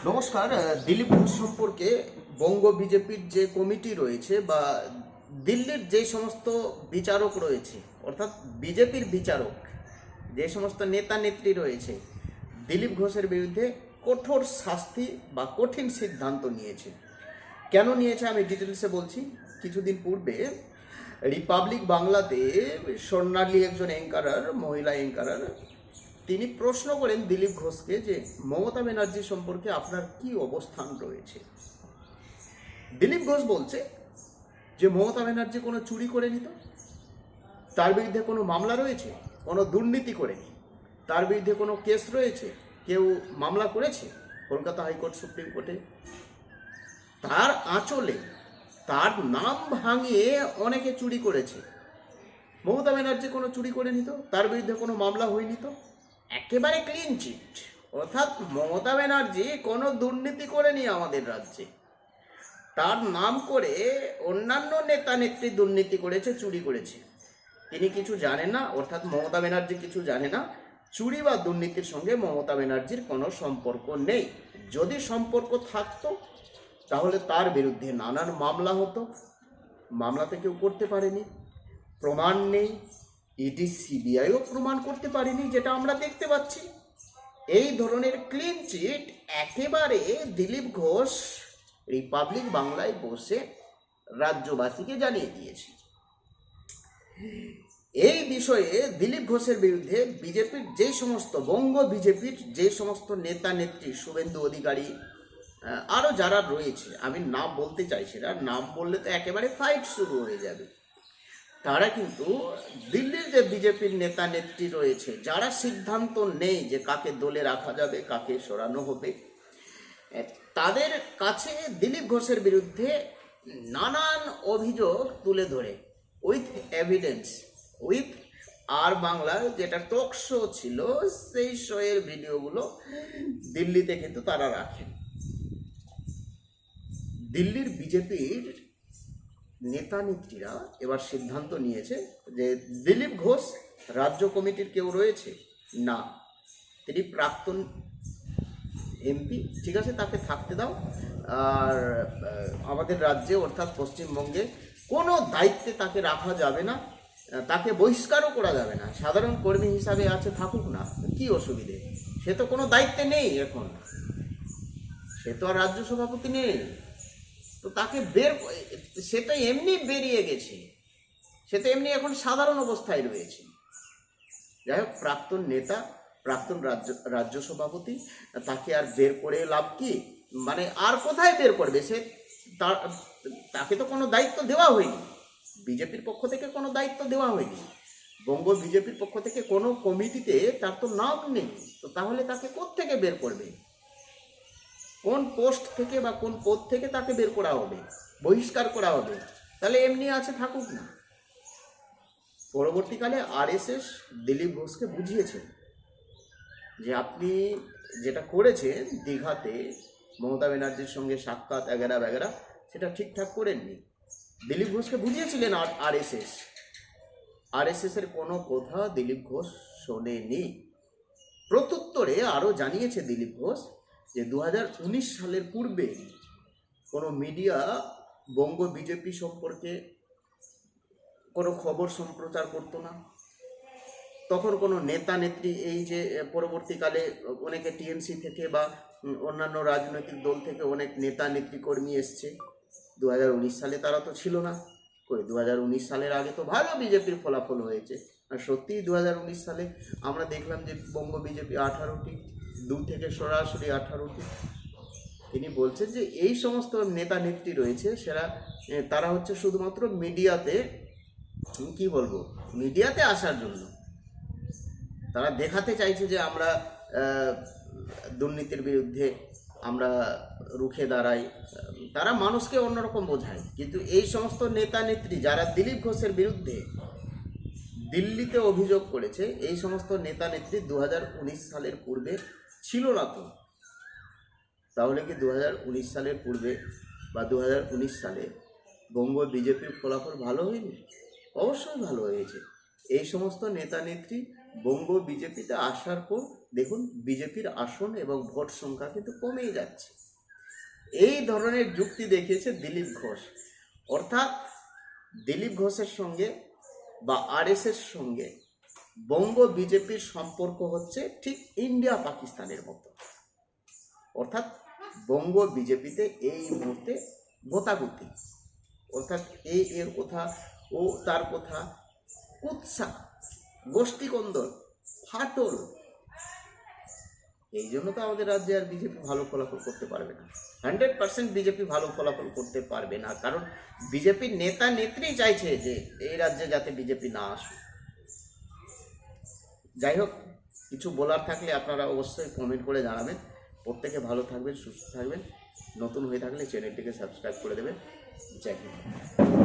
নমস্কার। দিলীপ ঘোষ সম্পর্কে বঙ্গ বিজেপির যে কমিটি রয়েছে বা দিল্লির যে সমস্ত বিচারক রয়েছে, অর্থাৎ বিজেপির বিচারক যে সমস্ত নেতা নেত্রী রয়েছে, দিলীপ ঘোষের বিরুদ্ধে কঠোর শাস্তি বা কঠিন সিদ্ধান্ত নিয়েছে। কেন নিয়েছে আমি ডিটেলসে বলছি। কিছুদিন পূর্বে রিপাবলিক বাংলাতে স্বর্ণালী একজন অ্যাঙ্কারার, মহিলা অ্যাঙ্কারার, তিনি প্রশ্ন করেন দিলীপ ঘোষকে যে মমতা ব্যানার্জি সম্পর্কে আপনার কি অবস্থান রয়েছে। দিলীপ ঘোষ বলছে যে মমতা ব্যানার্জি কোনো চুরি করেনি, তো তার বিরুদ্ধে কোনো মামলা রয়েছে, কোনো দুর্নীতি করেনি, তার বিরুদ্ধে কোনো কেস রয়েছে, কেউ মামলা করেছে কলকাতা হাইকোর্ট, সুপ্রিম কোর্টে, তার আঁচলে তার নাম ভাঙিয়ে অনেকে চুরি করেছে। মমতা ব্যানার্জি কোনো চুরি করেনি, তো তার বিরুদ্ধে কোনো মামলা হয়নি, তো একেবারে ক্লিন চিট। অর্থাৎ মমতা ব্যানার্জি কোনো দুর্নীতি করেনি আমাদের রাজ্যে, তার নাম করে অন্যান্য নেতা নেত্রী দুর্নীতি করেছে, চুরি করেছে। তিনি কিছু জানেন না, অর্থাৎ মমতা ব্যানার্জি কিছু জানে না। চুরি বা দুর্নীতির সঙ্গে মমতা ব্যানার্জির কোনো সম্পর্ক নেই। যদি সম্পর্ক থাকতো তাহলে তার বিরুদ্ধে নানান মামলা হতো, মামলাতে কেউ করতে পারেনি, প্রমাণ নেই, ইডি সিবিআইও প্রমাণ করতে পারেনি, যেটা আমরা দেখতে পাচ্ছি। এই ধরনের ক্লিন চিট একেবারে দিলীপ ঘোষ রিপাবলিক বাংলায় বসে রাজ্যবাসীকে জানিয়ে দিয়েছে। এই বিষয়ে দিলীপ ঘোষের বিরুদ্ধে বিজেপির যে সমস্ত বঙ্গ বিজেপির যে সমস্ত নেতা নেত্রী, শুভেন্দু অধিকারী, আরও যারা রয়েছে, আমি নাম বলতে চাইছি না, নাম বললে তো একেবারে ফাইট শুরু হয়ে যাবে, তারা কিন্তু দিল্লির যে বিজেপির নেতা নেত্রী রয়েছে, যারা সিদ্ধান্ত নেই যে কাকে দলে রাখা যাবে, কাকে সরানো হবে, তাদের কাছে দিলীপ ঘোষের বিরুদ্ধে নানান অভিযোগ তুলে ধরে উইথ এভিডেন্স, উইথ আর বাংলার যেটা টক শো ছিল, সেই শোয়ের ভিডিওগুলো দিল্লিতে কিন্তু তারা রাখেন। দিল্লির বিজেপির নেতা নেত্রীরা এবার সিদ্ধান্ত নিয়েছে যে দিলীপ ঘোষ রাজ্য কমিটির কেউ রয়েছে না, তিনি প্রাক্তন এমপি, ঠিক আছে, তাকে থাকতে দাও। আর আমাদের রাজ্যে অর্থাৎ পশ্চিমবঙ্গে কোনো দায়িত্বে তাকে রাখা যাবে না, তাকে বহিষ্কারও করা যাবে না। সাধারণ কর্মী হিসাবে আছে, থাকুক না, কি অসুবিধে, সে তো কোনো দায়িত্বে নেই এখন, সে তো আর রাজ্য সভাপতি নেই, তো তাকে সে তো এমনি বেরিয়ে গেছে, সে তো এমনি এখন সাধারণ অবস্থায় রয়েছে। যাই হোক, প্রাক্তন নেতা, প্রাক্তন রাজ্য সভাপতি, তাকে আর বের করে লাভ কি? মানে আর কোথায় বের করবে সে? তাকে তো কোনো দায়িত্ব দেওয়া হয়নি, বিজেপির পক্ষ থেকে কোনো দায়িত্ব দেওয়া হয়নি, বঙ্গ বিজেপির পক্ষ থেকে কোনো কমিটিতে তার তো নাম নেই, তো তাহলে তাকে কোত্থেকে বের করবে? কোন পোস্ট থেকে বা কোন পদ থেকে তাকে বের করা হবে, বহিষ্কার করা হবে? তাহলে এমনি আছে, থাকুক না। পরবর্তীকালে আরএসএস দিলীপ ঘোষকে বুঝিয়েছেন যে আপনি যেটা করেছেন দীঘাতে মমতা ব্যানার্জির সঙ্গে সাক্ষাৎ এগেরা বেগেরা, সেটা ঠিকঠাক করেননি। দিলীপ ঘোষকে বুঝিয়েছিলেন আরএসএস এর কোনো কথা দিলীপ ঘোষ শোনেনি। প্রত্যুত্তরে আরও জানিয়েছে দিলীপ ঘোষ যে 2019 সালের পূর্বে কোনো মিডিয়া বঙ্গ বিজেপি সম্পর্কে কোনো খবর সম্প্রচার করতো না। তখন কোনো নেতা নেত্রী, এই যে পরবর্তীকালে অনেকে টিএমসি থেকে বা অন্যান্য রাজনৈতিক দল থেকে অনেক নেতা নেত্রী কর্মী এসছে, 2019 সালে তারা তো ছিল না। 2019 সালের আগে তো ভালো বিজেপির ফলাফল হয়েছে, আর সত্যিই 2019 সালে আমরা দেখলাম যে বঙ্গ বিজেপি 18টি, 2 থেকে সরাসরি 18টি। তিনি বলছেন যে এই সমস্ত নেতা নেত্রী রয়েছে, তারা হচ্ছে শুধুমাত্র মিডিয়াতে, কি বলবো, মিডিয়াতে আসার জন্য, তারা দেখাতে চাইছে যে আমরা দুর্নীতির বিরুদ্ধে আমরা রুখে দাঁড়াই, তারা মানুষকে অন্যরকম বোঝায়। কিন্তু এই সমস্ত নেতা নেত্রী যারা দিলীপ ঘোষের বিরুদ্ধে দিল্লিতে অভিযোগ করেছে, এই সমস্ত নেতা নেত্রী 2019 সালের পূর্বে ছিল না। তো তাহলে কি 2019 সালের পূর্বে বা 2019 সালে বঙ্গ বিজেপির ফলাফল ভালো হয়নি? অবশ্যই ভালো হয়েছে। এই সমস্ত নেতা নেত্রী বঙ্গ বিজেপিতে আসার পর দেখুন বিজেপির আসন এবং ভোট সংখ্যা কিন্তু কমেই যাচ্ছে। এই ধরনের যুক্তি দেখিয়েছে দিলীপ ঘোষ। অর্থাৎ দিলীপ ঘোষের সঙ্গে বা আরএসএস সঙ্গে বঙ্গ বিজেপির সম্পর্ক হচ্ছে ঠিক ইন্ডিয়া পাকিস্তানের মতো। অর্থাৎ বঙ্গ বিজেপিতে এই মুহূর্তে গোতাগুতি, অর্থাৎ এর কথা ও তার কথা, কুৎসা, গোষ্ঠীকন্দল, ফাটল। এই জন্য তো আমাদের রাজ্যে আর বিজেপি ভালো ফলাফল করতে পারবে না। 100% বিজেপি ভালো ফলাফল করতে পারবে না, কারণ বিজেপির নেতা নেত্রী চাইছে যে এই রাজ্যে যাতে বিজেপি না আসুক। যাই হোক, কিছু বলার থাকলে আপনারা অবশ্যই কমেন্ট করে জানাবেন। প্রত্যেকে ভালো থাকবেন, সুস্থ থাকবেন। নতুন হয়ে থাকলে চ্যানেলটিকে সাবস্ক্রাইব করে দেবেন। জয় হিন্দ।